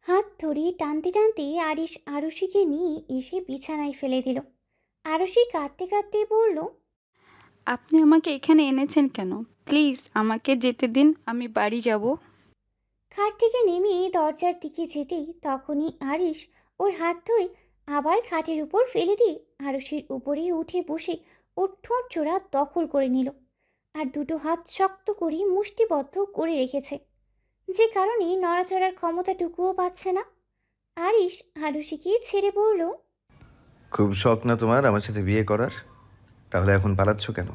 হাত ধরে টানতে টানতে আরিশ আরুষিকে নিয়ে এসে বিছানায় ফেলে দিল। আরুষি কাঁদতে কাঁদতে বলল, আপনি আমাকে এখানে এনেছেন কেন? প্লিজ আমাকে যেতে দিন, আমি বাড়ি যাব। খাট থেকে নেমে দরজার দিকে যেতেই তখনই আরিশ ওর হাত ধরে আবার খাটের উপর ফেলে দিয়ে আরুষির উপরে উঠে বসে ওর ঠোঁট জোড়া দখল করে নিল। আর দুটো হাত শক্ত করে মুষ্টিবদ্ধ করে রেখেছে, যে কারণে নড়াচড়ার ক্ষমতাটুকুও পাচ্ছে না। আরিশ আরুষিকে ছেড়ে বলল, খুব শখ না তোমার আমার সাথে বিয়ে করার? তাহলে এখন পালাচ্ছ কেন?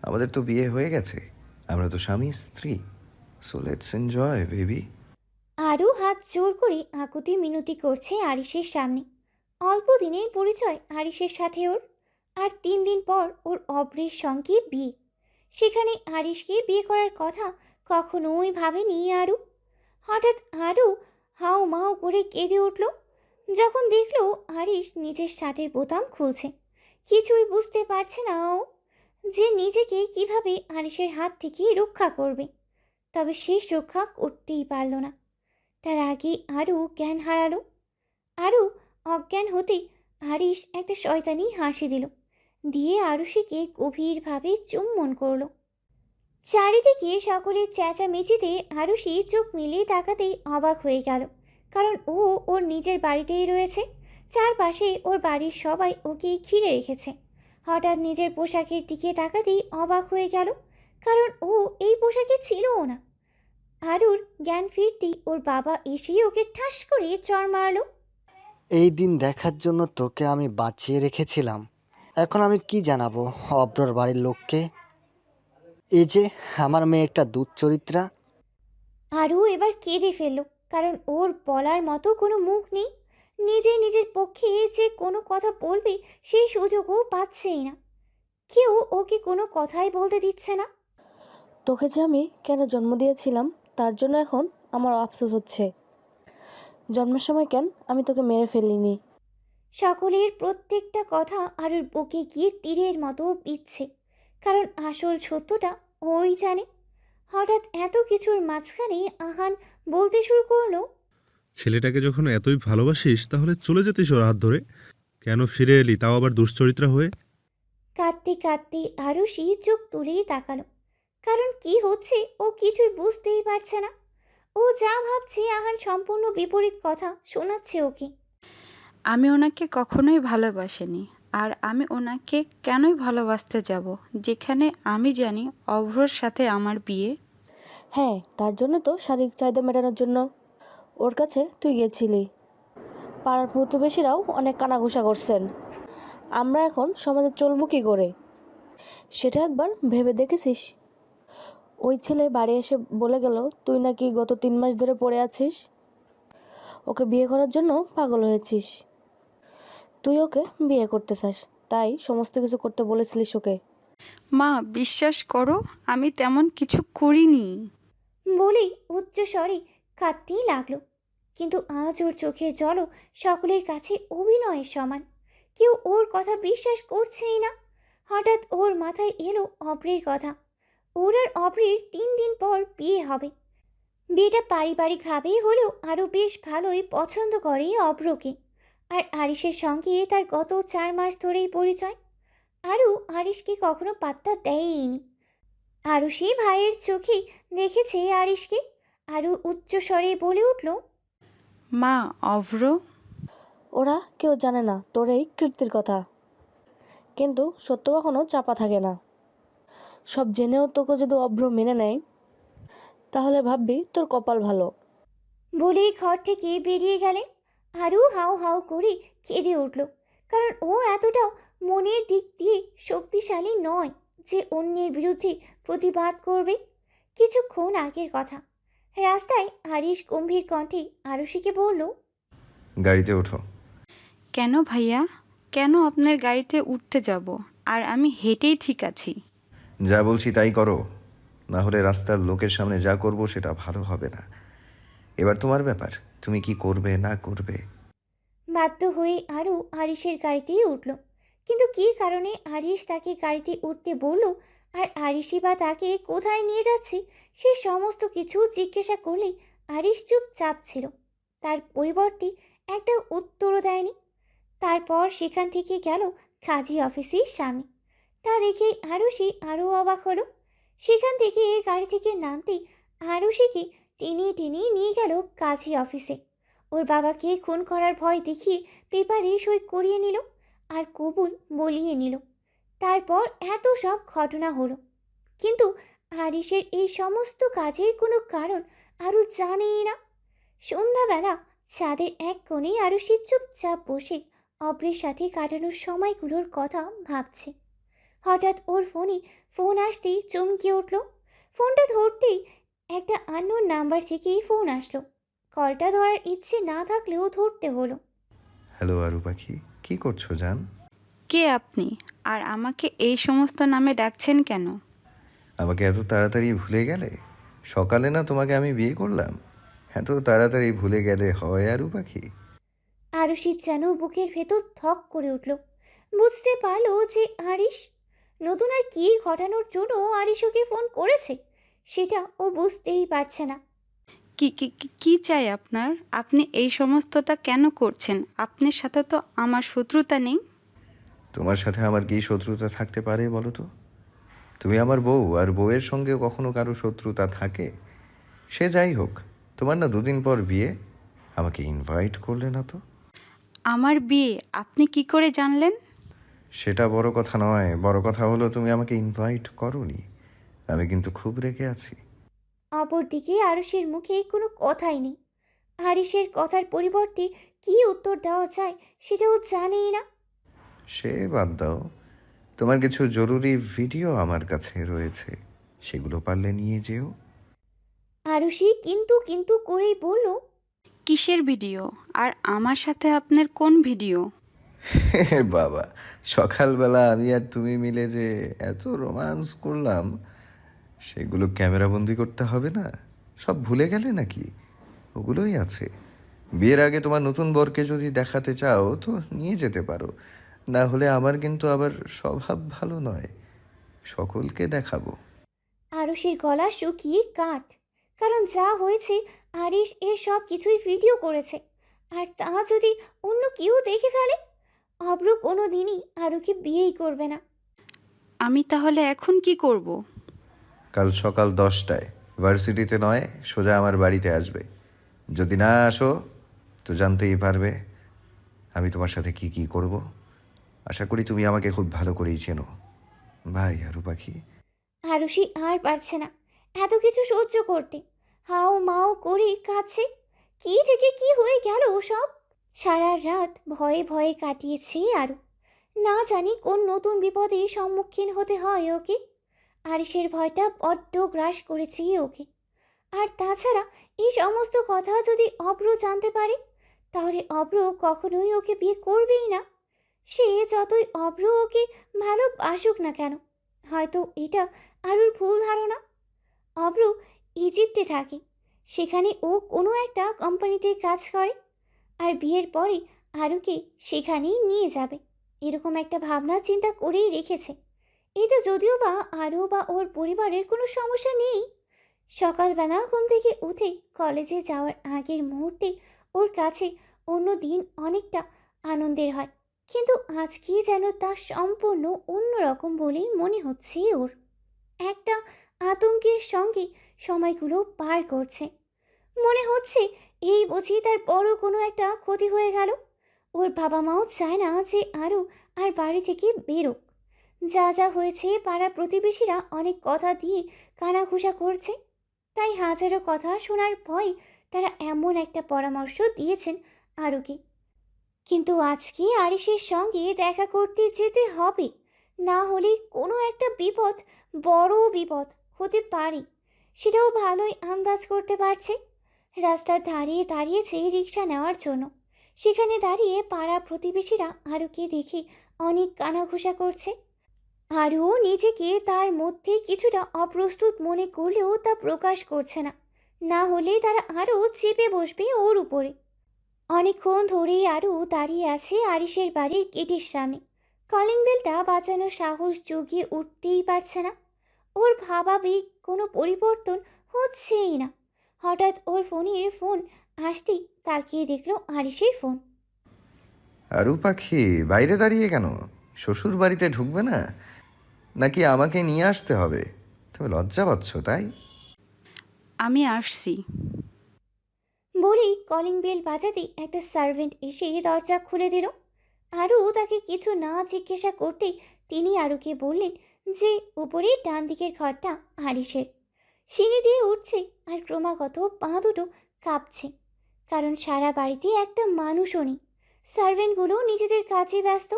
আমাদের তো বিয়ে হয়ে গেছে, আমরা তো স্বামী স্ত্রী। So let's enjoy baby. আরও হাত জোর করে আকুতি মিনতি করছে আরিশের সামনে। অল্প দিনের পরিচয় আরিশের সাথে ওর, আর 3 দিন পর ওর অব্রের সঙ্গে বিয়ে। সেখানে আরিশকে বিয়ে করার কথা কখনোই ভাবেনি আরু। হঠাৎ আরু হাউ মাউ করে কেঁদে উঠল যখন দেখলো আরিশ নিজের শার্টের বোতাম খুলছে। কিছুই বুঝতে পারছে না ও যে নিজেকে কিভাবে আরিশের হাত থেকে রক্ষা করবে। তবে শেষ রক্ষা করতেই পারল না। তার আগে আরও জ্ঞান হারালো। আরও অজ্ঞান হতেই আরিশ একটা শয়তানি হাসি দিল, দিয়ে আরুষিকে গভীরভাবে চুম্বন করলো। চারিদিকে সকলের চেঁচামেচিতে আরুষি চোখ মিলিয়ে তাকাতেই অবাক হয়ে গেল, কারণ ও ওর নিজের বাড়িতেই রয়েছে। চারপাশে ওর বাড়ির সবাই ওকে ঘিরে রেখেছে। হঠাৎ নিজের পোশাকের দিকে তাকাতেই অবাক হয়ে গেল, কারণ ও এই পোশাকে ছিলও না। আরুর জ্ঞান ফিরতেই ওর বাবা এসেই ওকে ঠাস করে চড় মারলো। এই দিন দেখার জন্য তোকে আমি বাঁচিয়ে রেখেছিলাম। এখন আমি কি জানাবো অব্রর বাড়ির লোককে? এই যে আমার মেয়ে একটা দুধচরিত্রা। আরু এবার কেঁদে ফেললো, কারণ ওর বলার মতো কোনো মুখ নেই। নিজে নিজের পক্ষে যে কোনো কথা বলবে সেই সুযোগও পাচ্ছেই না। কেউ ওকে কোনো কথাই বলতে দিচ্ছে না। তোকে যে আমি কেন জন্ম দিয়েছিলাম তার জন্য এখন আমার আফসোস হচ্ছে। জন্মের সময় কেন আমি তোকে মেরে ফেলিনি। সকলের প্রত্যেকটা কথা আরুর বুকে গিয়ে তীরের মতো বিচ্ছে, কারণ আসল সত্যটা ওই জানে। হঠাৎ এত কিছুর মাঝখানে আহান বলতে শুরু করলো, ছেলেটাকে যখন এতই ভালোবাসিস তাহলে চলে যেতিস ওর হাত ধরে। কেন ফিরে এলি, তাও আবার দুশ্চরিত্রা হয়ে? কাঁদতে কাঁদতে আরুষি চোখ তুলেই তাকালো, কারণ কি হচ্ছে ও কিছুই বুঝতেই পারছে না। ও যা ভাবছে আহান সম্পূর্ণ বিপরীত কথা শোনাচ্ছে ওকে। আমি ওনাকে কখনোই ভালোবাসিনি। আর আমি ওনাকে কেনই ভালোবাসতে যাব, যেখানে আমি জানি অভ্রর সাথে আমার বিয়ে। হ্যাঁ, তার জন্য তো শারীরিক চাহিদা মেটানোর জন্য ওর কাছে তুই গেছিলি। পাড়ার প্রতিবেশীরাও অনেক কানাঘুষা করছেন। আমরা এখন সমাজে চলবো কী করে সেটা একবার ভেবে দেখেছিস? ওই ছেলে বাড়ি এসে বলে গেল তুই নাকি গত 3 মাস ধরে পড়ে আছিস, ওকে বিয়ে করার জন্য পাগল হয়েছিস। তুই ওকে বিয়ে করতে চাস, তাই সমস্ত কিছু করতে বলেছিলিস ওকে। মা, বিশ্বাস করো, আমি তেমন কিছু করিনি। বলেই উচ্চ স্বরে কাঁদতেই লাগলো। কিন্তু আজ ওর চোখের জলও সকলের কাছে অভিনয়ের সমান। কেউ ওর কথা বিশ্বাস করছেই না। হঠাৎ ওর মাথায় এলো অব্রের কথা। ওর আর অব্রের 3 দিন পর বিয়ে হবে। বিয়েটা পারিবারিকভাবেই হলেও আরও বেশ ভালোই পছন্দ করে অব্রকে। আর আরিশের সঙ্গে তার গত 4 মাস ধরেই পরিচয়। আরও আরিশকে কখনো পাত্তা দেয়নি। আরুষি ভাইয়ের চোখে দেখেছে আরিশকে। আরও উচ্চ স্বরে বলে উঠল, মা, অভ্র। ওরা কেউ জানে না তোর এই কীর্তির কথা, কিন্তু সত্য কখনো চাপা থাকে না। সব জেনেও তোকে যদি অভ্র মেনে নেয় তাহলে ভাববি তোর কপাল ভালো। বলেই ঘর থেকে বেরিয়ে গেলেন। আরও হাউ হাউ করে কেঁদে উঠল, কারণ ও এতটাও মনের দিক দিয়ে শক্তিশালী নয় যে অন্যের বিরুদ্ধে প্রতিবাদ করবে। কিছুক্ষণ আগের কথা, রাস্তায় আরিশ গম্ভীর কণ্ঠে আরুষিকে বলল, গাড়িতে ওঠো। কেন ভাইয়া? কেন আপনার গাড়িতে উঠতে যাব? আর আমি হেঁটেই ঠিক আছি। যা বলছি তাই করো, না হলে রাস্তার লোকের সামনে যা করব সেটা ভালো হবে না। এবার তোমার ব্যাপার, তুমি কি করবে না করবে। বাধ্য হয়ে আরও আরিশের গাড়িতেই উঠল। কিন্তু কী কারণে আরিশ তাকে গাড়িতে উঠতে বলল আর আরিশই বা তাকে কোথায় নিয়ে যাচ্ছে সে সমস্ত কিছু জিজ্ঞাসা করলেই আরিশ চুপচাপ ছিল। তার পরিবর্তে একটা উত্তরও দেয়নি। তারপর সেখান থেকে গেল কাজী অফিসের সামনে। তা দেখে আরুষি আরও অবাক হলো। সেখান থেকে গাড়ি থেকে নামতেই আরুষিকে টেনে টেনে নিয়ে গেল কাজী অফিসে। ওর বাবাকে খুন করার ভয় দেখিয়ে পেপারে সই করিয়ে নিল আর কবুল বলিয়ে নিল। তারপর এত সব ঘটনা হলো, কিন্তু আরিশের এই সমস্ত কাজের কোনো কারণ আরও জানেই না। সন্ধ্যাবেলা ছাদের এক কোণে আরুষি চুপচাপ বসে অব্রের সাথে কাটানোর সময়গুলোর কথা ভাবছে। হঠাৎ ওর ফোনে ফোন আসতেই চমকে উঠল। ফোনটা ধরতেই একটা আননোন নাম্বার থেকে ফোন আসলো। কলটা ধরার ইচ্ছে না থাকলেও ধরতে হলো। হ্যালো আরু পাখি, কি করছো জান? কে আপনি? আর আমাকে এই সমস্ত নামে ডাকছেন কেন? আমাকে এত তাড়াতাড়ি ভুলে গেলে? সকালে না তোমাকে আমি বিয়ে করলাম, এত তাড়াতাড়ি ভুলে গেলে হয় আরু পাখি? আরুষির যেন বুকের ভেতর ধক করে উঠল। বুঝতে পারলো যে আরিশ নতুন আর কি ঘটানোর জন্য আরিশ ওকে ফোন করেছে, সেটা ও বুঝতেই পারছে না। কি কি কি- কি চাই আপনার? আপনি এই সমস্তটা কেন করছেন? আপনার সাথে তো আমার শত্রুতা নেই। তোমার সাথে আমার কি শত্রুতা থাকতে পারে বলো তো? তুমি আমার বউ, আর বউয়ের সঙ্গে কখনো কারো শত্রুতা থাকে? সে যাই হোক, তোমার না দুদিন পর বিয়ে, আমাকে ইনভাইট করলে না তো? আমার বিয়ে আপনি কি করে জানলেন? সেটা বড় কথা নয়, বড় কথা হলো তুমি আমাকে ইনভাইট করোনি। আমি কিন্তু খুব রেগে আছি। অপরদিকে আরুষের মুখে কোনো কথাই নেই। আরিশের কথার পরিবর্তে কি উত্তর দেওয়া যায় সেটাও জানেই না। সে বাদ দাও, তোমার কিছু জরুরি ভিডিও আমার কাছে রয়েছে, সেগুলো পারলে নিয়ে যেও। আরুষি কিন্তু কিন্তু করেই বলল, কিসের ভিডিও? আর আমার সাথে আপনার কোন ভিডিও? বাবা, সকালবেলা আমি আর তুমি মিলে যে এত রোমান্স করলাম, সেগুলো ক্যামেরাবন্দি করতে হবে না? সব ভুলে গেলে নাকি? ওগুলোই আছে। বিয়ের আগে তোমার নতুন বরকে যদি দেখাতে চাও তো নিয়ে যেতে পারো, না হলে আমার কিন্তু আবার স্বভাব ভালো নয়, সকলকে দেখাবো। আরুষির গলা শুকিয়ে কাঠ। কারণ যা হয়েছে, আরিশ এর সব কিছুই ভিডিও করেছে। আর তা যদি অন্য কেউ দেখে ফেলে, অব্র কোনো দিনই আরুকে বিয়েই করবে না। আমি তাহলে এখন কি করব? কাল সকাল 10টায় ভার্সিটিতে নয়, সোজা আমার বাড়িতে আসবে। যদি না আসো তো জানতেই পারবে আমি তোমার সাথে কি কি করব। আশা করি তুমি আমাকে খুব ভালো করেই চেনো। ভাই আরু পাখি। আরুষি আর পারছে না এত কিছু সহ্য করতে। হাও মাও করে কাছে কি থেকে কি হয়ে গেল সব। সারা রাত ভয়ে ভয়ে কাটিয়েছে আরু। না জানি কোন নতুন বিপদে সম্মুখীন হতে হয় ওকে। আরিশের ভয়টা বড্ড গ্রাস করেছে ওকে। আর তাছাড়া এই সমস্ত কথা যদি অব্র জানতে পারে, তাহলে অব্র কখনোই ওকে বিয়ে করবেই না। সে যতই অব্র ওকে ভালোবাসুক না কেন, হয়তো এটা আরুর ভুল ধারণা। অব্র ইজিপ্টে থাকে, সেখানে ও কোনো একটা কোম্পানিতে কাজ করে, আর বিয়ের পরে আরুকে সেখানেই নিয়ে যাবে, এরকম একটা ভাবনা চিন্তা করেই রেখেছে। এটা যদিও বা আরও বা ওর পরিবারের কোনো সমস্যা নেই। সকালবেলা ঘুম থেকে উঠে কলেজে যাওয়ার আগের মুহূর্তে ওর কাছে অন্য দিন অনেকটা আনন্দের হয়, কিন্তু আজকে যেন তা সম্পূর্ণ অন্যরকম বলেই মনে হচ্ছে ওর। একটা আতঙ্কের সঙ্গে সময়গুলো পার করছে। মনে হচ্ছে এই বুঝি তার বড় কোনো একটা ক্ষতি হয়ে গেল। ওর বাবা মাও চায় না যে আরও আর বাড়ি থেকে বেরোক। যা যা হয়েছে পাড়া প্রতিবেশীরা অনেক কথা দিয়ে কানাঘুষা করছে, তাই হাজারো কথা শোনার ভয় তারা এমন একটা পরামর্শ দিয়েছেন আরুকে। কিন্তু আজকে আরিশের সঙ্গে দেখা করতে যেতে হবে, না হলে কোনো একটা বিপদ, বড় বিপদ হতে পারে, সেটাও ভালোই আন্দাজ করতে পারছে। রাস্তার ধারে দাঁড়িয়েছে রিক্সা নেওয়ার জন্য। সেখানে দাঁড়িয়ে পাড়া প্রতিবেশীরা আরুকে দেখে অনেক কানাঘুষা করছে। আরও নিজেকে তার মধ্যে কিছুটা অপ্রস্তুত মনে করলেও তা প্রকাশ করছে না, না হলে তারা আরও চেপে বসবে ওর উপরে। অনেকক্ষণ ধরেই আরও দাঁড়িয়ে আছে আরিশের বাড়ির গেটের সামনে। কলিং বেলটা বাঁচানোর সাহস জুগিয়ে উঠতেই পারছে না। ওর ভাবাবেগ কোনো পরিবর্তন হচ্ছেই না। হঠাৎ ওর ফোনের ফোন আসতেই তাকিয়ে দেখলো আরিশের ফোন। আরু পাখি, বাইরে দাঁড়িয়ে কেন? শ্বশুর বাড়িতে ঢুকবে না, নাকি আমাকে নিয়ে আসতে হবে? তুমি লজ্জা পাচ্ছ তাই? আমি আসছি। বলেই কলিং বেল বাজাতেই একটা সার্ভেন্ট এসে দরজা খুলে দিল। আরু তাকে কিছু না জিজ্ঞাসা করতেই তিনি আরুকে বললেন যে উপরে ডান দিকের ঘরটা আরিশের। সিঁড়ি দিয়ে উঠছে আর ক্রমাগত পা দুটো কাঁপছে, কারণ সারা বাড়িতে একটা মানুষও নেই। সার্ভেন্টগুলো নিজেদের কাজে ব্যস্ত।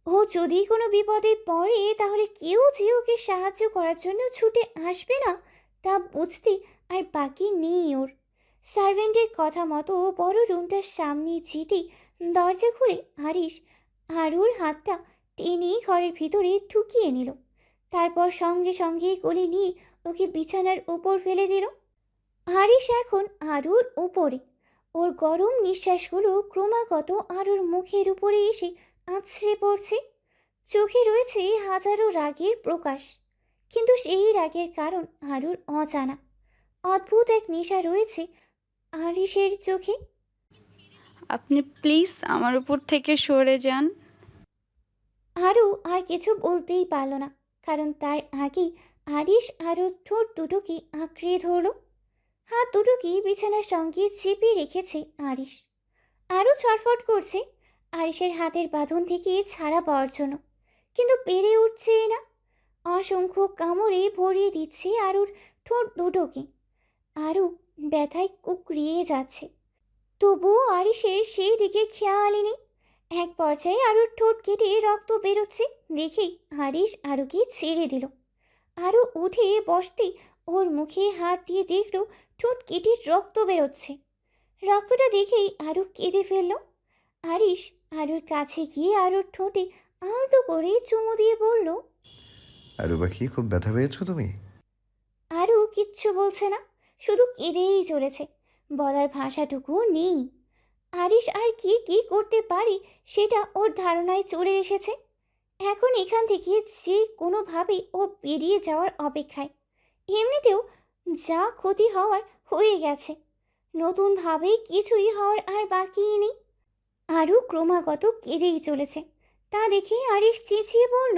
ও যদি কোনো বিপদে পড়ে তাহলে কেউ যে ওকে সাহায্য করার জন্য ছুটে আসবে না তা বুঝতে আর বাকি নেই ওর। সার্ভেন্টের কথা মতো বড় রুমটার সামনে যেতেই দরজা খুলে আরিশ আরুর হাতটা টেনে ঘরের ভিতরে ঢুকিয়ে নিল। তারপর সঙ্গে সঙ্গে কোলে নিয়ে ওকে বিছানার উপর ফেলে দিল। আরিশ এখন আরুর উপরে। ওর গরম নিঃশ্বাসগুলো ক্রমাগত আরুর মুখের উপরে এসে আছড়ে পড়ছে। চোখে রয়েছে হাজারো রাগের প্রকাশ, কিন্তু সেই রাগের কারণ আরুর অজানা। অদ্ভুত এক নেশা রয়েছে আরিশের চোখে। আপনি প্লিজ আমার উপর থেকে সরে যান। আরু আর কিছু বলতেই পারল না, কারণ তার আগেই আরিশ আরুর ঠোঁট দুটোকে আঁকড়ে ধরল। হাত দুটোকে বিছানার সঙ্গে চেপে রেখেছে আরিশ। আরও ছটফট করছে আরিশের হাতের বাঁধন থেকে ছাড়া পাওয়ার জন্য, কিন্তু পেরে উঠছে না। অসংখ্য কামড়ে ভরিয়ে দিচ্ছে আরুর ঠোঁট দুটোকে। আরু ব্যথায় কুকড়িয়ে যাচ্ছে, তবুও আরিশের সেই দিকে খেয়ালই নেই। এক পর্যায়ে আরুর ঠোঁট কেটে রক্ত বেরোচ্ছে দেখেই আরিশ আরুকে ছেড়ে দিল। আরু উঠে বসতেই ওর মুখে হাত দিয়ে দেখল ঠোঁট কেটে রক্ত বেরোচ্ছে। রক্তটা দেখেই আরু কেঁদে ফেলল। আরিশ আরুর কাছে গিয়ে আরুর ঠোঁটে আলতো করে চুমু দিয়ে বলল। আরু পাখি, খুব ব্যথা পেয়েছো তুমি? আরু কিচ্ছু বলছে না, শুধু কেঁদেই চলেছে, বলার ভাষাটুকু নেই। আরিশ আর কি কি করতে পারে সেটা ওর ধারণায় চলে এসেছে। এখন এখান থেকে যে কোনোভাবে ও বেরিয়ে যাওয়ার অপেক্ষায়। এমনিতেও যা ক্ষতি হওয়ার হয়ে গেছে, নতুনভাবে কিছুই হওয়ার আর বাকিই নেই। আরও ক্রমাগত কেঁদেই চলেছে, তা দেখে আরিশ চেঁচিয়ে বলল।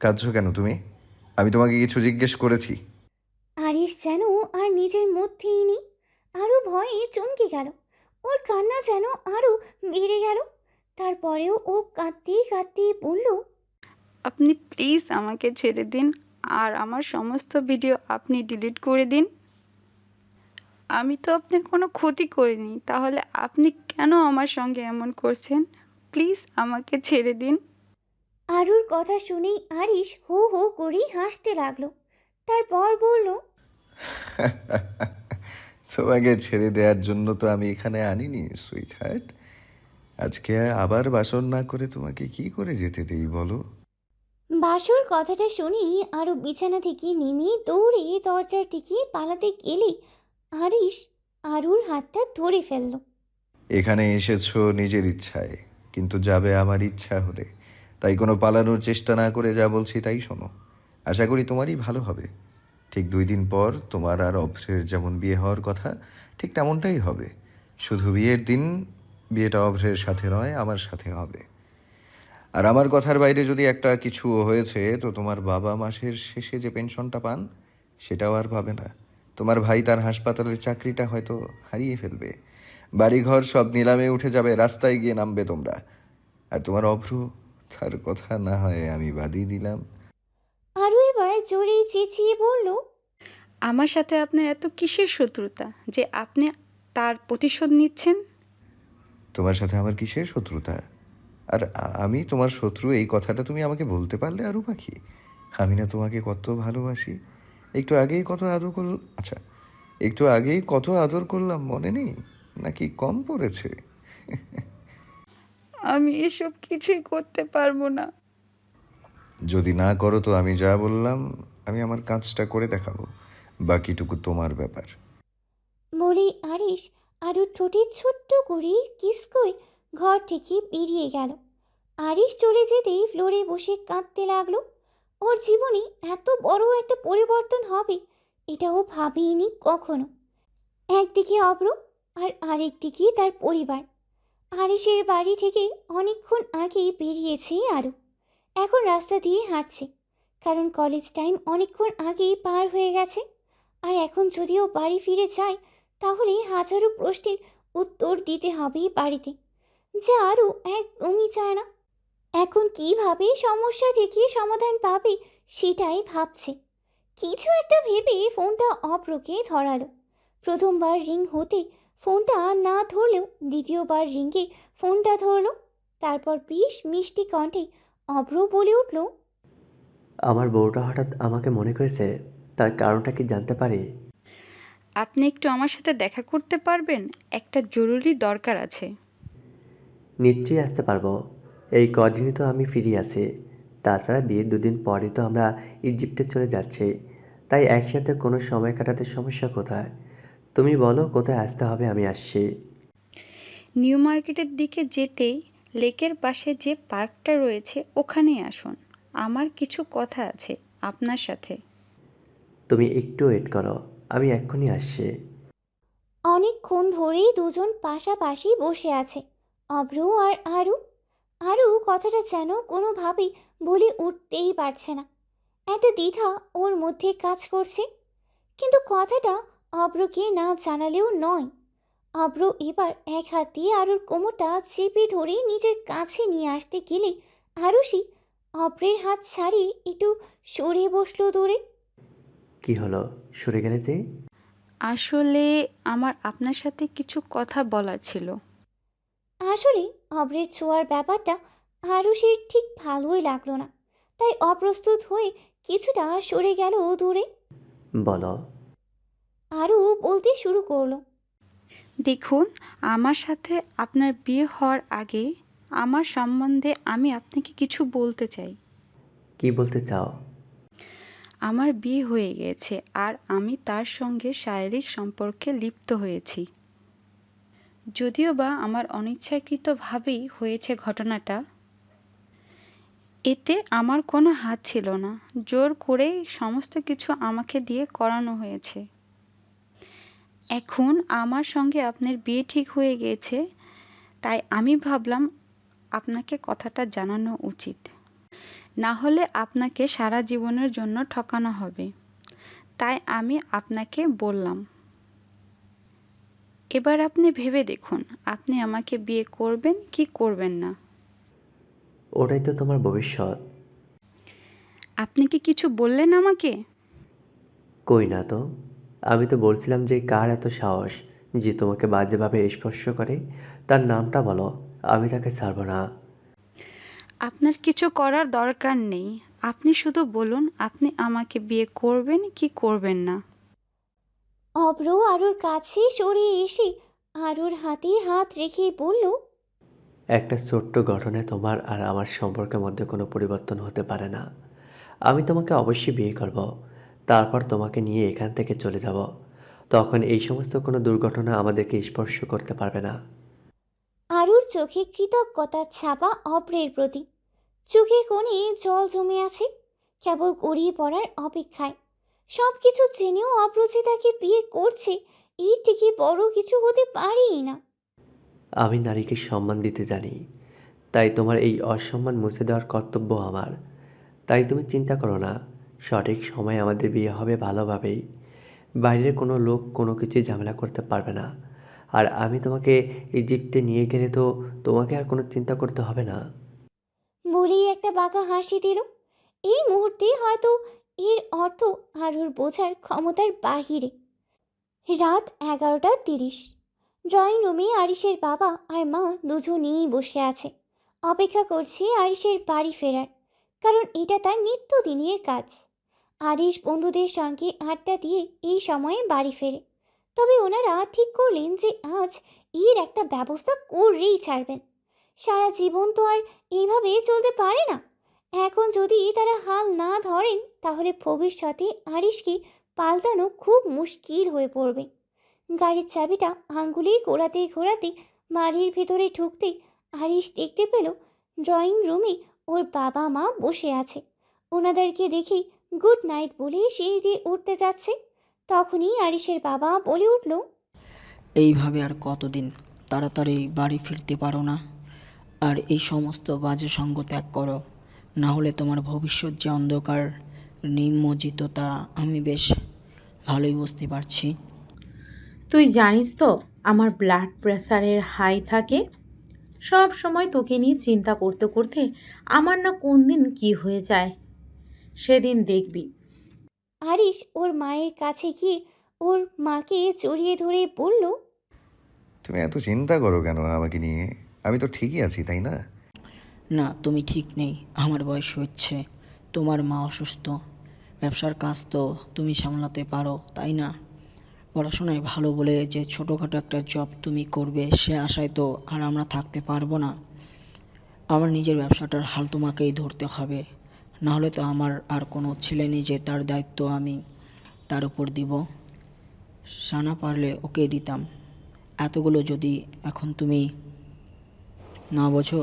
কাঁদছো কেন তুমি? আমি তোমাকে কিছু জিজ্ঞেস করেছি? আরিশ যেন আর নিজের মধ্যেই নেই। আরও ভয়ে চমকে গেল। ওর কান্না যেন আরও বেড়ে গেল। তারপরেও ও কাঁদতে কাঁদতে বলল। আপনি প্লিজ আমাকে ছেড়ে দিন আর আমার সমস্ত ভিডিও আপনি ডিলিট করে দিন। আমি তো আপনার কোনো ক্ষতি করিনি, তাহলে আপনি কেন আমার সঙ্গে এমন করছেন? প্লিজ আমাকে ছেড়ে দিন। আরুর কথা শুনেই আরিশ হো হো করেই হাসতে লাগলো। তারপর বলল। তোমাকে ছেড়ে দেওয়ার জন্য তো আমি এখানে আনিনি সুইট হার্ট। আজকে আবার বাসন না করে তোমাকে কি করে যেতে দেই বলো? বাসুর কথাটা শুনেই আরও বিছানা থেকে নেমে দৌড়ে দরজার দিকে পালাতে গেলে আরিশ আরুর হাতটা ধরে ফেলল। এখানে এসেছো নিজের ইচ্ছায়, কিন্তু যাবে আমার ইচ্ছা হলে। তাই কোনো পালানোর চেষ্টা না করে যা বলছি তাই শোনো। আশা করি তোমারই ভালো হবে। ঠিক 2 দিন পর তোমার আর অভ্রের যেমন বিয়ে হওয়ার কথা, ঠিক তেমনটাই হবে। শুধু বিয়ের দিন বিয়েটা অভ্রের সাথে নয়, আমার সাথে হবে। আর আমার কথার বাইরে যদি একটা কিছু হয়েছে তো তোমার বাবা মাসের শেষে যে পেনশনটা পান সেটাও আর পাবে না। তোমার ভাই তার হাসপাতালের চাকরিটা হয়তো হারিয়ে ফেলবে। বাড়িঘর সব নিলামে উঠে যাবে, রাস্তায় গিয়ে নামবে তোমরা। আর তোমার অভ্র, তার কথা না হয় আমি বাদই দিলাম। আরও এবার জোরে চেঁচিয়ে বলল। আমার সাথে আপনার এত কিসের শত্রুতা যে আপনি তার প্রতিশোধ নিচ্ছেন? তোমার সাথে আমার কিসের শত্রুতা? আর আমি তোমার শত্রু এই কথাটা তুমি আমাকে বলতে পারলে আরু পাখি? আমি না তোমাকে কত ভালোবাসি। একটু আগেই কত আদর আচ্ছা, একটু আগেই কত আদর করলাম মনে নেই? নাকি কম পড়েছে? আমি এসব কিছুই করতে পারবো না। যদি না করো তো আমি যা বললাম আমি আমার কাজটা করে দেখাবো, বাকিটুকু তোমার ব্যাপার। বলেই আরিশ আরুর ঠোঁটে ছোট্ট করে কিস করে ঘর থেকে বেরিয়ে গেল। আরিশ চলে যেতেই ফ্লোরে বসে কাঁদতে লাগলো। ওর জীবনে এত বড় একটা পরিবর্তন হবে এটা ও ভাবেইনি কখনো। একদিকে অভ্র, আর আরেকদিকে তার পরিবার। আরিশের বাড়ি থেকে অনেকক্ষণ আগেই বেরিয়েছে আরু। এখন রাস্তা দিয়ে হাঁটছে, কারণ কলেজ টাইম অনেকক্ষণ আগেই পার হয়ে গেছে। আর এখন যদিও বাড়ি ফিরে যায়, তাহলে হাজারো প্রশ্নের উত্তর দিতে হবে বাড়িতে, যা আরু একদমই চায় না। এখন কিভাবে সমস্যা থেকে সমাধান পাবে সেটাই ভাবছে। কিছু একটা ভেবে ফোনটা অব্রকে ধরালো। প্রথমবার রিং হতে ফোনটা না ধরলেও দ্বিতীয়বার রিংয়ে ফোনটা ধরলো। তারপর বেশ মিষ্টি কণ্ঠে অব্র বলে উঠল, আমার বউটা হঠাৎ আমাকে মনে করেছে, তার কারণটা কি জানতে পারি? আপনি একটু আমার সাথে দেখা করতে পারবেন? একটা জরুরি দরকার আছে। নিশ্চয়ই আসতে পারবো। এই কদিনই তো আমি ফিরে আছি। তাছাড়া বিয়ের 2 দিন পরই তো আমরা ইজিপ্টে চলে যাচ্ছি। তাই একসাথে কোনো সময় কাটাতে সমস্যা কোথায়? তুমি বলো কোথায় আসতে হবে, আমি আসছি। নিউ মার্কেটের দিকে যেতেই লেকের পাশে যে পার্কটা রয়েছে ওখানেই আসুন। আমার কিছু কথা আছে আপনার সাথে। তুমি একটু ওয়েট করো, আমি এক্ষুনি আসছি। অনেকক্ষণ ধরেই দুজন পাশাপাশি বসে আছে, অব্র আর আরু। আরু কথাটা যেন কোনোভাবেই বলে উঠতেই পারছে না। একটা দ্বিধা ওর মধ্যে কাজ করছে, কিন্তু কথাটা অব্রকে না জানালেও নয়। অব্র এবার এক হাত দিয়ে আরুর কোমরটা চেপে ধরে নিজের কাছে নিয়ে আসতে গেলে আরুষি অব্রের হাত ছাড়িয়ে একটু সরে বসলো দূরে। কি হলো, সরে গেলে যে? আসলে আমার আপনার সাথে কিছু কথা বলার ছিল। আসলে অব্রের ছোঁয়ার ব্যাপারটা আরুষির ঠিক ভালোই লাগলো না, তাই অপ্রস্তুত হয়ে কিছুটা সরে গেল দূরে। বলো। আরু বলতে শুরু করলো, দেখুন, আমার সাথে আপনার বিয়ে হওয়ার আগে আমার সম্বন্ধে আমি আপনাকে কিছু বলতে চাই। কি বলতে চাও? আমার বিয়ে হয়ে গেছে আর আমি তার সঙ্গে শারীরিক সম্পর্কে লিপ্ত হয়েছি। যদিও বা আমার অনিচ্ছাকৃতভাবেই হয়েছে ঘটনাটা, এতে আমার কোনো হাত ছিল না। জোর করেই সমস্ত কিছু আমাকে দিয়ে করানো হয়েছে। এখন আমার সঙ্গে আপনার বিয়ে ঠিক হয়ে গেছে, তাই আমি ভাবলাম আপনাকে কথাটা জানানো উচিত। না হলে আপনাকে সারা জীবনের জন্য ঠকানো হবে। তাই আমি আপনাকে বললাম। এবার আপনি ভেবে দেখুন, আপনি আমাকে বিয়ে করবেন কি করবেন না। ওটাই তো তোমার ভবিষ্যৎ। আপনি কি কিছু বললেন আমাকে? কই না তো। আমি তো বলছিলাম যে কার এত সাহস যে তোমাকে বাজেভাবে স্পর্শ করে, তার নামটা বলো, আমি তাকে ছাড়ব না। আপনার কিছু করার দরকার নেই। আপনি শুধু বলুন আপনি আমাকে বিয়ে করবেন কি করবেন না। অব্র আরুর কাছে সরে এসে আরুর হাতে হাত রেখে বলল, একটা ছোট্ট ঘটনায় তোমার আর আমার সম্পর্কের মধ্যে কোনো পরিবর্তন হতে পারে না। আমি তোমাকে অবশ্যই বিয়ে করব, তারপর তোমাকে নিয়ে এখান থেকে চলে যাব। তখন এই সমস্ত কোনো দুর্ঘটনা আমাদেরকে স্পর্শ করতে পারবে না। আরুর চোখে কৃতজ্ঞতার ছাপা অব্রের প্রতি। চোখের কোণে জল জমে আছে, কেবল গড়িয়ে পড়ার অপেক্ষায়। সব কিছু জেনেও অব্র যে তাকে বিয়ে করছে, এর থেকে বড় কিছু হতে পারেই না। আমি নারীকে সম্মান দিতে জানি, তাই তোমার এই অসম্মান মুছে দেওয়ার কর্তব্য আমার। তাই তুমি চিন্তা করো না, সঠিক সময়ে আমাদের বিয়ে হবে ভালোভাবেই। বাইরের কোনো লোক কোনো কিছু ঝামেলা করতে পারবে না। আর আমি তোমাকে ইজিপ্টে নিয়ে গেলে তো তোমাকে আর কোনো চিন্তা করতে হবে না। বলেই একটা বাঁকা হাসি দিল। এই মুহূর্তে হয়তো এর অর্থ আরুর বোঝার ক্ষমতার বাহিরে। রাত 11:30। ড্রয়িং রুমে আরিশের বাবা আর মা দুজনেই বসে আছে, অপেক্ষা করছে আরিশের বাড়ি ফেরার, কারণ এটা তার নিত্যদিনের কাজ। আরিশ বন্ধুদের সঙ্গে আড্ডা দিয়ে এই সময়ে বাড়ি ফেরে। তবে ওনারা ঠিক করলেন যে আজ এর একটা ব্যবস্থা করেই ছাড়বেন। সারা জীবন তো আর এইভাবে চলতে পারে না। এখন যদি তারা হাল না ধরেন, তাহলে ভবিষ্যতে আরিশকে পাল্টানো খুব মুশকিল হয়ে পড়বে। গাড়ির চাবিটা আঙ্গুলে ঘোরাতে ঘোরাতে বাড়ির ভেতরে ঢুকতেই আরিশ দেখতে পেল ড্রয়িং রুমে ওর বাবা মা বসে আছে। ওনাদেরকে দেখে গুড নাইট বলে সিঁড়ি দিয়ে উঠতে যাচ্ছে। তখনই আরিশের বাবা বলে উঠল, এইভাবে আর কতদিন? তাড়াতাড়ি বাড়ি ফিরতে পারো না? আর এই সমস্ত বাজে সঙ্গ ত্যাগ করো, না হলে তোমার ভবিষ্যৎ যে অন্ধকার নিমজ্জিত তা আমি বেশ ভালোই বুঝতে পারছি। তুই জানিস তো আমার ব্লাড প্রেশারের হাই থাকে। সব সময় তোকে নিয়ে চিন্তা করতে করতে আমার না কোন দিন কি হয়ে যায়, সেদিন দেখবি। আরিশ ওর মায়ের কাছে গিয়ে ওর মাকে জড়িয়ে ধরে বলল, তুমি এত চিন্তা করো কেন আমাকে নিয়ে? আমি তো ঠিকই আছি, তাই না? না, তুমি ঠিক নেই। আমার বয়স হচ্ছে, তোমার মা অসুস্থ, ব্যবসার কাজ তো তুমি সামলাতে পারো, তাই না? পড়াশোনায় ভালো বলে যে ছোটোখাটো একটা জব তুমি করবে সে আশায় তো আর আমরা থাকতে পারবো না। আমার নিজের ব্যবসাটার হাল তোমাকেই ধরতে হবে, না হলে তো আমার আর কোনো ছেলে নেই যে তার দায়িত্ব আমি তার উপর দিব। সানা পারলে ওকে দিতাম। এতগুলো যদি এখন তুমি না বোঝো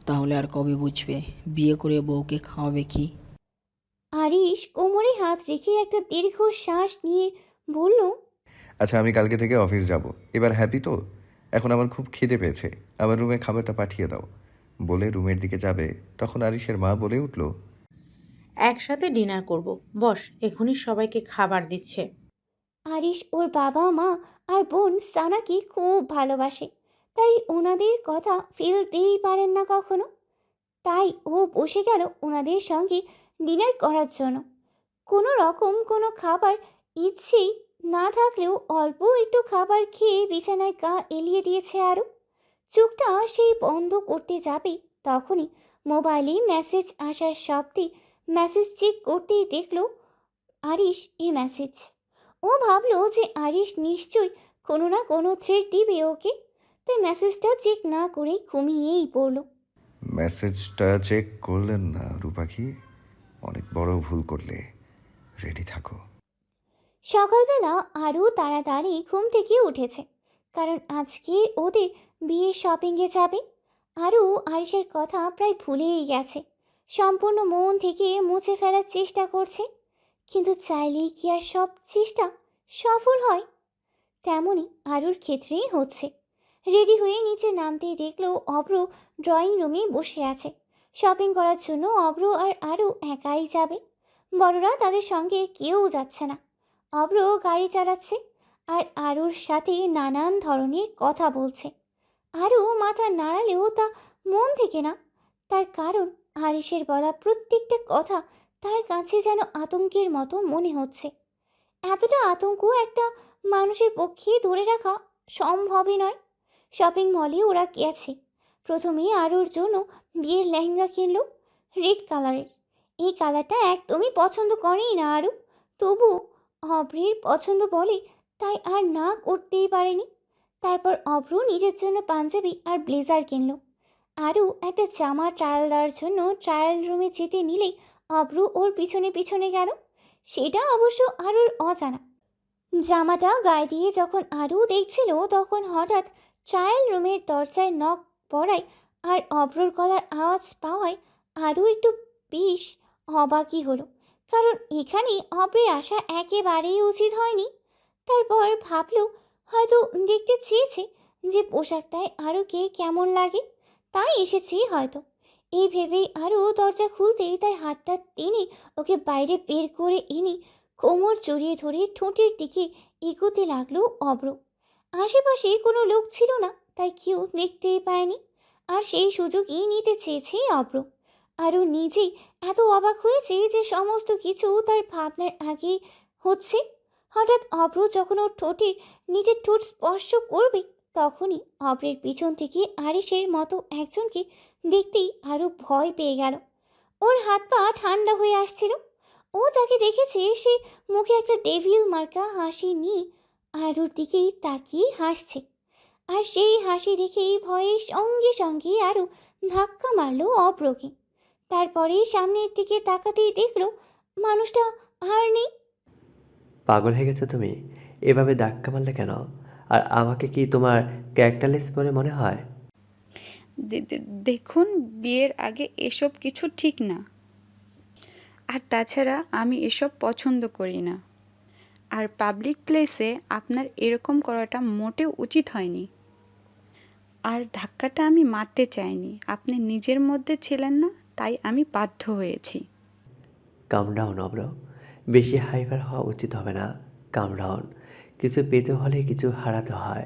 তাহলে আর কবে বুঝবে? বিয়ে করে বউকে খাওয়াবে কি? আরিশ কোমরে হাত রেখে একটা দীর্ঘ শ্বাস নিয়ে বলল, আচ্ছা, আমি কালকে থেকে অফিস যাব। এবার হ্যাপি তো? এখন আমার খুব খিদে পেয়েছে, আমার রুমে খাবারটা পাঠিয়ে দাও। বলে রুমের দিকে যাবে, তখন আরিশের মা বলে উঠল, একসাথে ডিনার করব, বস, এখনই সবাইকে খাবার দিচ্ছে। আরিশ ওর বাবা মা আর বোন সানাকে খুব ভালোবাসে, তাই ওনাদের কথা ফেলতেই পারেন না কখনো। তাই ও বসে গেল ওনাদের সঙ্গে ডিনার করার জন্য। কোনো রকম কোনো খাবার ইচ্ছেই না থাকলেও অল্প একটু খাবার খেয়ে বিছানায় গা এলিয়ে দিয়েছে আরও। চোখটা সেই বন্ধ করতে যাবে, তখনই মোবাইলে মেসেজ আসার শব্দে মেসেজ চেক করতেই দেখলো আরিশ এর মেসেজ। ও ভাবলো যে আরিশ নিশ্চয়ই কোনো না কোনো থ্রেড দিবে ওকে, তাই মেসেজটা চেক না করে ঘুমিয়েই পড়লো। মেসেজটা চেক করলেন না রূপাখি? অনেক বড় ভুল করলে। রেডি থাকো। সকালবেলা আরও তাড়াতাড়ি ঘুম থেকে উঠেছে, কারণ আজকে ওদের বিয়ের শপিংয়ে যাবে। আরও আরিশের কথা প্রায় ভুলেই গেছে, সম্পূর্ণ মন থেকে মুছে ফেলার চেষ্টা করছে, কিন্তু চাইলেই কি আর সব চেষ্টা সফল হয়? তেমনই আরুর ক্ষেত্রেই হচ্ছে। রেডি হয়ে নিচে নামতেই দেখলো অব্র ড্রয়িং রুমে বসে আছে। শপিং করার জন্য অব্র আর আরু একাই যাবে, বড়রা তাদের সঙ্গে কেউ যাচ্ছে না। অব্র গাড়ি চালাচ্ছে আর আরুর সাথে নানান ধরনের কথা বলছে। আরু মাথা নাড়ালেও তা মন থেকে না, তার কারণ আরিশের বলা প্রত্যেকটা কথা তার কাছে যেন আতঙ্কের মতো মনে হচ্ছে। এতটা আতঙ্ক একটা মানুষের পক্ষে ধরে রাখা সম্ভবই নয়। শপিং মলে ওরা গেছে। প্রথমে আরুর জন্য বিয়ের লেহেঙ্গা কিনলো, রেড কালারের। এই কালারটা একদমই পছন্দ করেই না আরু, তবু অব্রের পছন্দ বলে তাই আর না করতেই পারেনি। তারপর অব্র নিজের জন্য পাঞ্জাবি আর ব্লেজার কিনলো। আরু একটা জামা ট্রায়াল দেওয়ার জন্য ট্রায়াল রুমে যেতে নিলেই অব্র ওর পিছনে পিছনে গেল। সেটা অবশ্য আরুর অজানা। জামাটা গায়ে দিয়ে যখন আরু দেখছিল, তখন হঠাৎ ট্রায়াল রুমের দরজায় নক পড়ায় আর অব্রর গলার আওয়াজ পাওয়ায় আরু একটু বেশ অবাকই হলো, কারণ এখানে অব্রের আসা একেবারেই উচিত হয়নি। তারপর ভাবলো হয়তো দেখতে চেয়েছে যে পোশাকটায় আরুকে কেমন লাগে, তাই এসেছে হয়তো। এই ভেবেই আরু দরজা খুলতেই তার হাতটা টেনে ওকে বাইরে বের করে এনে কোমর জড়িয়ে ধরে ঠোঁটের দিকে এগোতে লাগলো অব্র। আশেপাশে কোনো লোক ছিল না, তাই কেউ দেখতেই পায়নি, আর সেই সুযোগই নিতে চেয়েছে অব্র। আরও নিজেই এত অবাক হয়েছে যে সমস্ত কিছু তার ভাবনার আগে হচ্ছে। হঠাৎ অব্র যখন ওর ঠোঁটের নিজের ঠোঁট স্পর্শ করবে, তখনই অব্রের পিছন থেকে আরিশের মতো একজনকে দেখতেই আরও ভয় পেয়ে গেল। ওর হাত পা ঠান্ডা হয়ে আসছিল। ও যাকে দেখেছে সে মুখে একটা ডেভিল মার্কা হাসি নিয়ে আরুর দিকেই তাকিয়ে হাসছে, আর সেই হাসি দেখেই ভয়ের সঙ্গে সঙ্গে আরও ধাক্কা মারলো অব্রকে। তারপরে সামনের দিকে তাকাতেই দেখলো মানুষটা আর নেই। পাগল হয়ে গেছো তুমি? এভাবে ধাক্কা মারলে কেন? আর আমাকে কি তোমার ক্যারেক্টারলেস বলে মনে হয়? দেখুন, বিয়ের আগে এসব কিছু ঠিক না। আর তাছাড়া আমি এসব পছন্দ করি না। আর পাবলিক প্লেসে আপনার এরকম করাটা মোটেও উচিত হয়নি। আর ধাক্কাটা আমি মারতে চাইনি, আপনি নিজের মধ্যে ছিলেন না, তাই আমি বাধ্য হয়েছি। কাম ডাউন অব্র, বেশি হাইপার হওয়া উচিত হবে না। কাম ডাউন। কিছু পেতে হলে কিছু হারাতে হয়।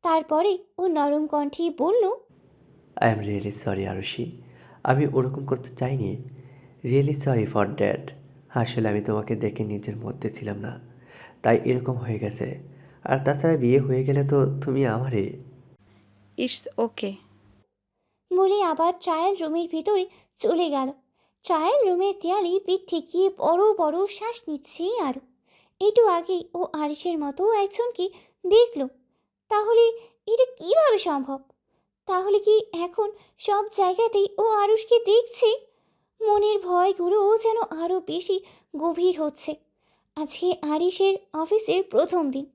তারপরে ও নরম কণ্ঠে বলল, I am really sorry Arushi, আমি ওরকম করতে চাইনি। Really sorry for that. আসলে আমি তোমাকে দেখে নিজের মধ্যে ছিলাম না, তাই এরকম হয়ে গেছে। আর তাছাড়া বিয়ে হয়ে গেলে তো তুমি আমারই। It's okay. বলে আবার ট্রায়াল রুমের ভিতরে চলে গেল। ট্রায়াল রুমের দেয়ালে পিঠ ঠেকিয়ে বড় বড় শ্বাস নিচ্ছে আরও। একটু আগেই ও আরিসের মতো একজনকে দেখলো। তাহলে এটা কিভাবে সম্ভব? তাহলে কি এখন সব জায়গাতেই ও আরুষকে দেখছে? মনের ভয়গুলো যেন আরও বেশি গভীর হচ্ছে। আজকে আরিসের অফিসের প্রথম দিন।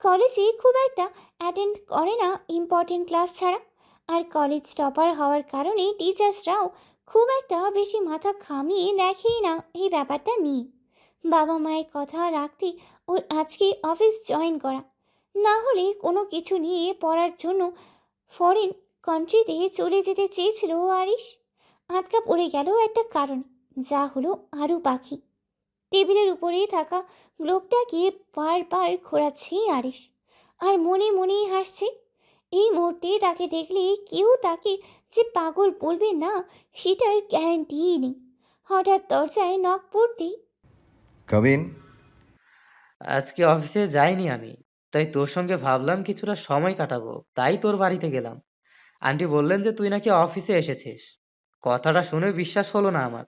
কলেজে খুব একটা অ্যাটেন্ড করে না ইম্পর্টেন্ট ক্লাস ছাড়া। আর কলেজ টপার হওয়ার কারণে টিচার্সরাও খুব একটা বেশি মাথা ঘামিয়ে দেখেই না এই ব্যাপারটা নিয়ে। বাবা মায়ের কথা রাখতে ওর আজকে অফিস জয়েন করা। না হলে কোনো কিছু নিয়ে পড়ার জন্য ফরেন কান্ট্রিতে চলে যেতে চেয়েছিল আরিশ। আটকা পড়ে গেল একটা কারণ, যা হলো আরু পাখি। টেবিলের উপরে থাকা গ্লোবটাকে বারবার ঘোরাচ্ছে আরিশ, আর মনে মনেই হাসছে। এই মুহূর্তে তাকে দেখলে কেউ তাকে যে পাগল বলবে না সেটার গ্যারান্টিই নেই। হঠাৎ দরজায় নক পড়তেই কাম ইন। আজকে অফিসে যাইনি আমি, তাই তোর সঙ্গে ভাবলাম কিছুটা সময় কাটাবো, তাই তোর বাড়িতে গেলাম। আন্টি বললেন যে তুই নাকি অফিসে এসেছিস। কথাটা শুনে বিশ্বাস হলো না আমার,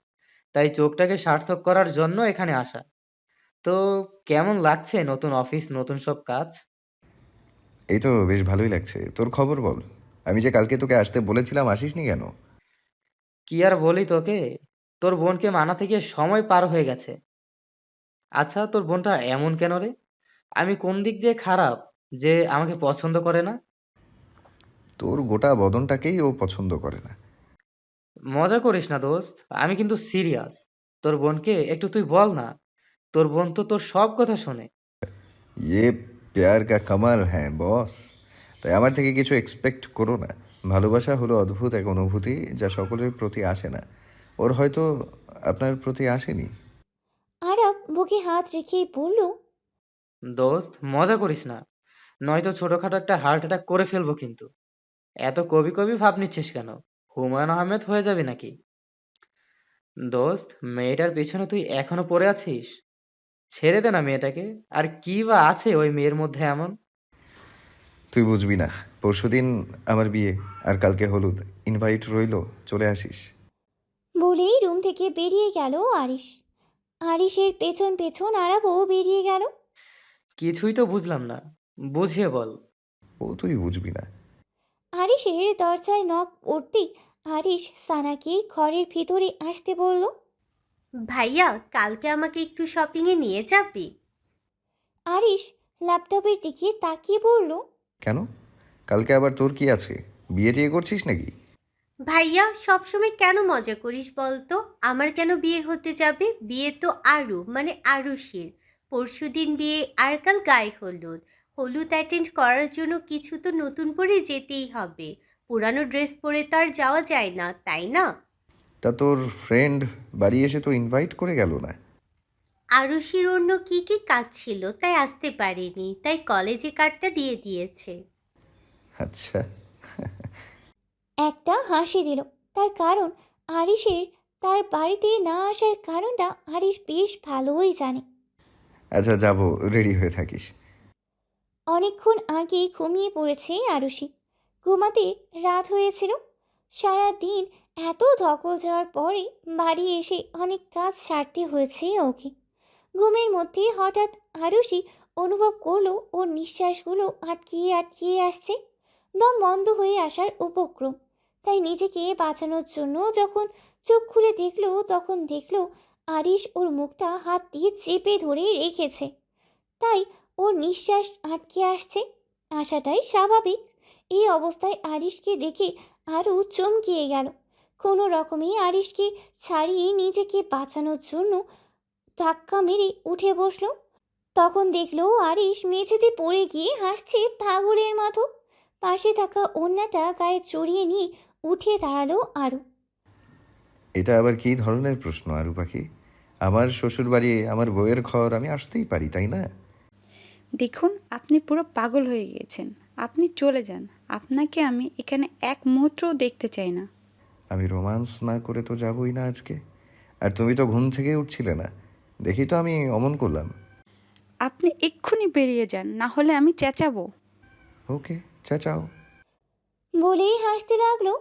তাই চোখটাকে সার্থক করার জন্য এখানে আসা। তো কেমন লাগছে নতুন অফিস, নতুন সব কাজ? এই তো বেশ ভালোই লাগছে। তোর খবর বল। আমি যে কালকে তোকে আসতে বলেছিলাম, আসিসনি কেন? কি আর বলি তোকে, তোর বোনকে মানাতে গিয়ে সময় পার হয়ে গেছে। আচ্ছা, তোর বোনটা এমন কেন রে? আমি কোন দিক দিয়ে খারাপ যে আমাকে পছন্দ করে না? তোর গোটা বদনটাকেই ও পছন্দ করে না। মজা করিস না দোস্ত, আমি কিন্তু সিরিয়াস। তোর বোনকে একটু তুই বল না, তোর বোন তো তোর সব কথা শোনে। ইয়ে প্যার কা কামাল হ্যাঁ বস। তাই আমার থেকে কিছু এক্সপেক্ট করো না। ভালোবাসা হলো অদ্ভুত এক অনুভূতি, যা সকলের প্রতি আসে না। ওর হয়তো আপনার প্রতি আসেনি। আরব বুকে হাত রেখে বলল, দোস্ত মজা করিস না, নয়তো ছোটখাটো একটা হার্ট অ্যাটাক করে ফেলবো কিন্তু। এত কবি কবি ভাব নিচ্ছিস কেন? হুমায়ুন আহমেদ হয়ে যাবি নাকি? দোস্ত, মেয়েটার পেছনে তুই এখনো পড়ে আছিস? ছেড়ে দে না মেয়েটাকে। আর কি বা আছে ওই মেয়ের মধ্যে এমন? তুই বুঝবি না। পরশুদিন আমার বিয়ে, আর কালকে হলুদ। ইনভাইট রইলো, চলে আসিস। বলেই রুম থেকে বেরিয়ে গেল আরিশ। আরিশের পেছন পেছন আরবও বেরিয়ে গেল। কিছুই তো বুঝলাম না, বুঝিয়ে বল। ও তুই বুঝবি না। আরিশের দরজায় নক পড়তেই আরিশ সানাকে ঘরের ভিতরে আসতে বলল। ভাইয়া, কালকে আমাকে একটু শপিংয়ে নিয়ে যাবি? আরিশ ল্যাপটপের দিকে তাকিয়ে বলল, কেন? কালকে আবার তোর কি আছে? বিয়ে টিয়ে করছিস নাকি? ভাইয়া, সবসময় কেন মজা করিস বলতো? আমার কেন বিয়ে হতে যাবে? বিয়ে তো আরু মানে আরুষির। পরশুদিন বিয়ে, আর কাল গায়ে হলুদ। হলুদ অ্যাটেন্ড করার জন্য কিছু তো নতুন পরে যেতেই হবে। পুরানো ড্রেস পরে তো আর যাওয়া যায় না, তাই না? তা তোর ফ্রেন্ড বাড়ি এসে তো ইনভাইট করে গেল না? আরুষির অন্য কি কি কাজ ছিল তাই আসতে পারেনি, তাই কলেজে কার্ডটা দিয়ে দিয়েছে। আচ্ছা। একটা হাসি দিল। তার কারণ আরিশের তার বাড়িতে না আসার কারণটা আরিশ বেশ ভালোই জানে। আচ্ছা, যাবো, রেডি হয়ে থাকিস। অনেকক্ষণ আগে ঘুমিয়ে পড়েছে আরুষি। ঘুমাতে রাত হয়েছিল। সারা দিন এত ধকল যাওয়ার পরে বাড়ি এসে অনেক কাজ সারতে হয়েছে ওকে। ঘুমের মধ্যে হঠাৎ আরুষি অনুভব করলো ওর নিঃশ্বাসগুলো আটকিয়ে আটকিয়ে আসছে, দম বন্ধ হয়ে আসার উপক্রম। তাই নিজেকে বাঁচানোর জন্য যখন চোখ খুলে দেখলো, তখন দেখলো আরিশ ওর মুখটা হাত দিয়ে চেপে ধরে রেখেছে। তাই ওর নিঃশ্বাস আটকে আসছে। আসাটাই স্বাভাবিক। এই অবস্থায় আরিশকে দেখে আরও চমকিয়ে গেল। কোনো রকমে আরিশকে ছাড়িয়ে নিজেকে বাঁচানোর জন্য ধাক্কা মেরে উঠে বসলো। তখন দেখলো আরিশ মেঝেতে পড়ে গিয়ে হাসছে পাগলের মতো। পাশে থাকা অন্যটা গায়ে চড়িয়ে নিয়ে উঠে দাঁড়ালো আরু। এটা আবার কী ধরনের প্রশ্ন আরু পাখি? আমার শ্বশুর বাড়ি, আমার বউয়ের ঘর, আমি আসতেই পারি, তাই না? দেখুন, আপনি পুরো পাগল হয়ে গিয়েছেন। আপনি চলে যান। আপনাকে আমি এখানে এক মুহূর্তও দেখতে চাই না। আমি রোমান্স না করে তো যাবই না আজকে। আর তুমি তো ঘুম থেকে উঠছিলে না, দেখি তো আমি অমন করলাম। আপনি এক্ষুনি বেরিয়ে যান, না হলে আমি চেঁচাবো। ওকে, চেঁচাও। বলেই হাসতে লাগলো।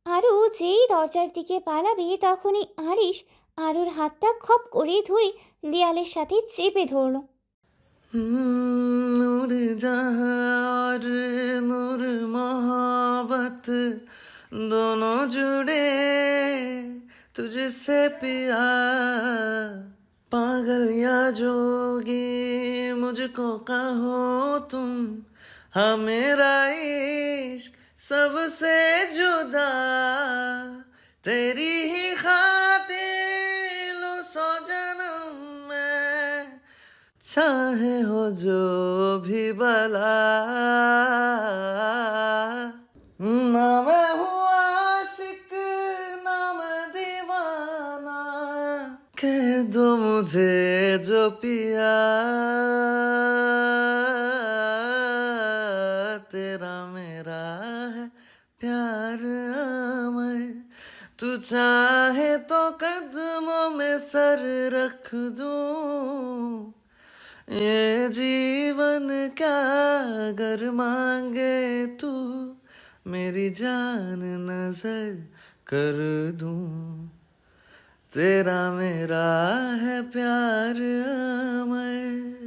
আরু যেই দরজার দিকে পালাবে তখনই আরিশ আরুর হাতটা খপ করে ধরে দেয়ালের সাথে চেপে ধরলো। नूर जहाँ और नूर मोहब्बत दोनों जुड़े तुझसे पिया, पागल या जोगी मुझको कहो तुम, हाँ मेरा इश्क सबसे जुदा, तेरी ही खातिर लो सौ जन्म में, चाहे हो जो भी बला, ना मैं हूँ आशिक ना मैं दीवाना, कह दो मुझे जो पिया, तेरा मेरा है प्यार अमर, तू चाहे तो कदमों में सर रख दूं, ये जीवन क्या अगर मांगे तू, मेरी जान नजर कर दूं, तेरा मेरा है प्यार अमर।